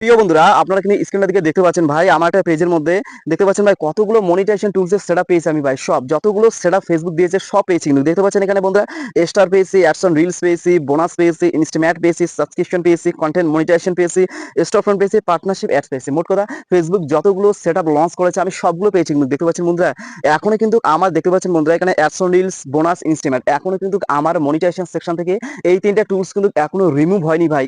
প্রিয় বন্ধুরা, আপনারা কিন্তু স্ক্রিনটা দিকে দেখতে পাচ্ছেন ভাই, আমার একটা পেজের মধ্যে দেখতে পাচ্ছেন ভাই কতগুলো মনিটাইজেশন টুলস এর সেটআপ পেয়েছি আমি ভাই। সব যতগুলো সেটআপ ফেসবুক দিয়েছে সব পেয়েছি, কিন্তু দেখতে পাচ্ছেন এখানে বন্ধুরা স্টার পেয়েছি, অ্যাডস অন রিলস পেয়েছি, বোনাস পেয়েছি, ইনস্টাম্যাট পেয়েছি, সাবস্ক্রিপশন পেয়েছি, কন্টেন্ট মনিটাইজেশন পেয়েছি, স্টক ফ্রন্ট পেয়েছি, পার্টনারশিপ অ্যাডস পেয়েছি। মোট কথা ফেসবুক যতগুলো সেটআপ লঞ্চ করেছে আমি সবগুলো পেয়েছি, কিন্তু দেখতে পাচ্ছেন বন্ধুরা এখনো কিন্তু আমার দেখতে পাচ্ছেন বন্ধুরা এখানে অ্যাডস অন রিলস, বোনাস, ইনস্টাম্যাট এখনো কিন্তু আমার মনিটাইজেশন সেকশন থেকে এই তিনটা টুলস কিন্তু এখনো রিমুভ হয়নি ভাই।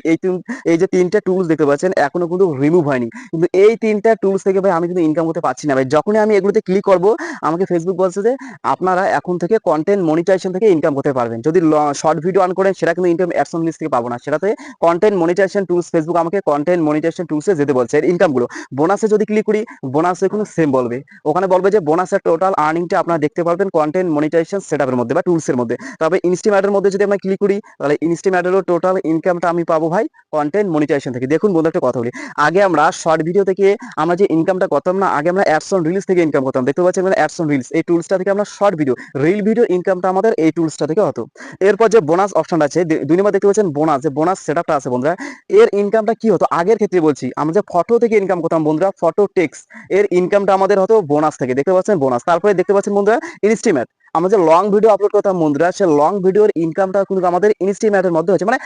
এই যে তিনটা টুলস দেখতে পাচ্ছেন এখনো কিন্তু রিমুভ হয়নি, কিন্তু এই তিনটা টুলস থেকে ভাই আমি কিন্তু ইনকাম করতে পারছি না ভাই। যখনই আমি এগুলোতে ক্লিক করব আমাকে ফেসবুক বলছে যে আপনারা এখন থেকে কন্টেন্ট মনিটাইজেশন থেকে ইনকাম করতে পারবেন। যদি শর্ট ভিডিও অন করেন সেটা কিন্তু ইনকাম অ্যাডস অন লিস্ট থেকে পাবো না, সেটাতে কন্টেন্ট মনিটাইজেশন টুলস ফেসবুক আমাকে কন্টেন্ট মনিটাইজেশন টুলসে যেতে বলছে এর ইনকামগুলো। বোনাসে যদি ক্লিক করি বোনাসে কিন্তু সেম বলবে, ওখানে বলবে যে বোনাসের টোটাল আর্নিংটা আপনারা দেখতে পারবেন কন্টেন্ট মনিটাইজেশন সেটআপের মধ্যে বা টুলসের মধ্যে। তবে ইনস্টিমেটের মধ্যে যদি আমরা ক্লিক করি তাহলে ইনস্টিমেটেরও টোটাল ইনকামটা আমি পাবো ভাই কন্টেন্ট মনিটাইজেশন থেকে। দেখুন বন্ধু একটা কথা বলি, আগে আমরা শর্ট ভিডিও থেকে আমরা যে ইনকামটা করতাম না, আগে আমরা অ্যাডস অন রিলস থেকে ইনকাম করতাম। দেখতে পাচ্ছেন মানে অ্যাডস অন রিলস এই টুলসটা থেকে আমরা শর্ট ভিডিও রিল ভিডিও ইনকামটা আমাদের এই টুলসটা থেকে হতো। এরপর যে বোনাস অপশনটা আছে 2 নম্বর দেখতে পাচ্ছেন বোনাস, যে বোনাস সেটআপটা আছে বন্ধুরা, এর ইনকামটা কি হতো আগের ক্ষেত্রে বলছি, আমরা যে ফটো থেকে ইনকাম করতাম বন্ধুরা, ফটো টেক্সট এর ইনকামটা আমাদের হতো বোনাস থেকে। দেখতে পাচ্ছেন বোনাস। তারপরে দেখতে পাচ্ছেন বন্ধুরা ইনস্টিমেট, আমরা যে লং ভিডিও আপলোড করতাম বন্ধুরা, সে লং ভিডিওর ইনকামটা কিন্তু আমাদের ইনস্টিমেটের মধ্যে হচ্ছে। মানে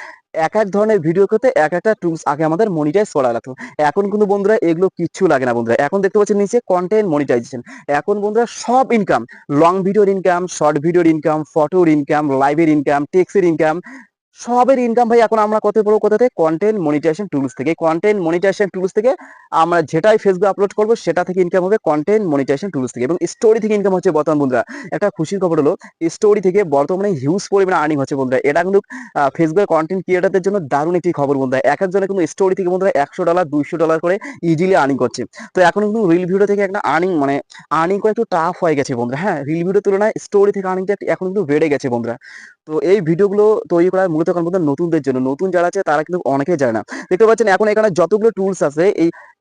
এক এক ধরনের ভিডিও করতে এক একটা টুলস আগে আমাদের মনিটাইজ করা লাগতো, এখন কিন্তু বন্ধুরা এগুলো কিচ্ছু লাগে না বন্ধুরা। এখন দেখতে পাচ্ছেন নিচে কন্টেন্ট মনিটাইজেশন, এখন বন্ধুরা সব ইনকাম, লং ভিডিওর ইনকাম, শর্ট ভিডিওর ইনকাম, ফটোর ইনকাম, লাইভের ইনকাম, টেক্সের ইনকাম, সবের ইনকাম ভাই এখন আমরা কত পাবো কোথা থেকে? কন্টেন্ট মনিটাইজেশন টুলস থেকে। কন্টেন্ট মনিটাইজেশন টুলস থেকে আমরা যেটাই ফেসবুক আপলোড করবো সেটা থেকে ইনকাম হবে কন্টেন্ট মনিটাইজেশন টুলস থেকে। এবং স্টোরি থেকে ইনকাম হচ্ছে বর্তমান বন্ধুরা। একটা খুশির খবর হলো স্টোরি থেকে বর্তমানে হিউজ পরিমাণে আর্নিং হচ্ছে বন্ধুরা। এটা কিন্তু ফেসবুকের কন্টেন্ট ক্রিয়েটারদের জন্য দারুণ একটি খবর বন্ধুরা। এক একজনে কিন্তু স্টোরি থেকে বন্ধুরা $100 $200 করে ইজিলি আর্নিং করছে। তো এখন কিন্তু রিল ভিডিও থেকে একটা আর্নিং মানে আর্নিং করা একটু টাফ হয়ে গেছে বন্ধুরা। হ্যাঁ, রিল ভিডিওর তুলনায় স্টোরি থেকে আর্নিংটা এখন কিন্তু বেড়ে গেছে বন্ধুরা। তো এই ভিডিওগুলো তৈরি করা মূলত কারণ বন্ধুরা নতুনদের জন্য, নতুন যারা আছে তারা কিন্তু অনেকেই জানে না। দেখতে পাচ্ছেন এখন এখানে যতগুলো টুলস আছে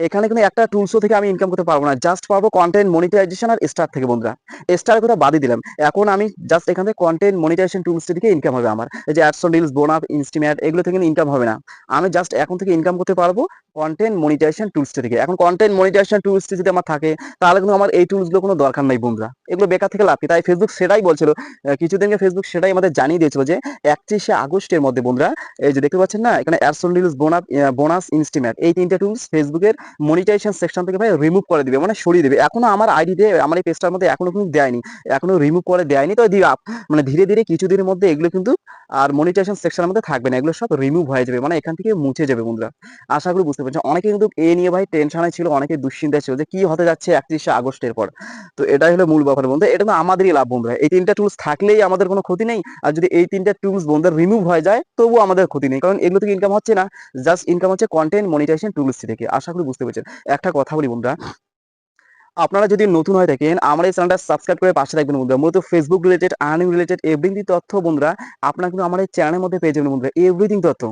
এখানে কিন্তু একটা টুলসও থেকে আমি ইনকাম করতে পারবো না, জাস্ট পারবো কন্টেন্ট মনিটাইজেশন আর স্টার থেকে বন্ধুরা। স্টার কথা বাদই দিলাম, এখন আমি জাস্ট এখান থেকে কন্টেন্ট মনিটাইজেশন টুলস থেকে ইনকাম হবে আমার। এই যে অ্যাডস অন রিলস, বোনাস, ইনস্টিমেট এগুলো থেকে ইনকাম হবে না, আমি জাস্ট এখন থেকে ইনকাম করতে পারবো কন্টেন্ট মনিটাইজেশন টুলস থেকে। এখন কন্টেন্ট মনিটাইজেশন টুলস যদি আমার থাকে তাহলে কিন্তু আমার এই টুলসগুলো কোনো দরকার নাই বন্ধুরা, এগুলো বেকার থেকে লাভ কি? তাই ফেসবুক সেটাই বলছিল কিছুদিনকে, ফেসবুক সেটাই আমাদের জানিয়ে দিয়েছিল যে 31শে আগস্টের মধ্যে বন্ধুরা এই যে দেখতে পাচ্ছেন না এখানে অ্যাডস অন রিলস, বোনাস, ইনস্টিমেট এই তিনটা টুলস ফেসবুকের মনিটাইজেশন সেকশন থেকে ভাই রিমুভ করে দিবে, মানে সরিয়ে দিবে। এখনো আমার আইডিতে আমার এই পেজটার মধ্যে এখনো কিন্তু দেয়নি, এখনো রিমুভ করে দেয়নি। তো মানে ধীরে ধীরে কিছুদিনের মধ্যে এগুলো কিন্তু আর মনিটাইজেশন সেকশনের মধ্যে থাকবে না, এগুলো সব রিমুভ হয়ে যাবে, মানে এখান থেকে মুছে যাবে বন্ধুরা। আশা করি বুঝতে পারছেন। অনেকে কিন্তু এ নিয়ে ভাই টেনশনে ছিল, অনেকে দুশ্চিন্তায় ছিল যে কি হতে যাচ্ছে 31শে আগস্টের পর। তো এটাই হলো মূল ব্যাপার বন্ধু, এটা তো আমাদেরই লাভ বন্ধুরা। এই তিনটা টুলস থাকলেই আমাদের কোনো ক্ষতি নেই, আর যদি এই তিনটা টুলস বন্ধুরা রিমুভ হয়ে যায় তবুও আমাদের ক্ষতি নেই, কারণ এগুলো থেকে ইনকাম হচ্ছে না, জাস্ট ইনকাম হচ্ছে কন্টেন্ট মনিটাইজেশন টুলস থেকে। আশা করি বুঝতে পেরেছেন। একটা কথা বলি বন্ধুরা, আপনারা যদি নতুন হয়ে থাকেন আমার এই চ্যানেলটা সাবস্ক্রাইব করে পাশে থাকবেন বন্ধুরা। মূলত Facebook related, earning related everything তথ্য বন্ধুরা আপনারা কিন্তু আমার এই চ্যানেলের মধ্যে পেয়ে যাবেন বন্ধুরা, এভরিথিং তথ্য।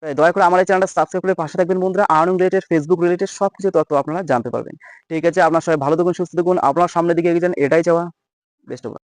তাই দয়া করে আমার এই চ্যানেলটা সাবস্ক্রাইব করে পাশে থাকবেন বন্ধুরা, আর্নিং রিলেটেড, ফেসবুক রিলেটেড সবকিছু তথ্য আপনারা জানতে পারবেন। ঠিক আছে, আপনার সবাই ভালো থাকুন, সুস্থ থাকুন, আপনার সামনের দিকে এগিয়ে যান, এটাই চাওয়া। Best of luck.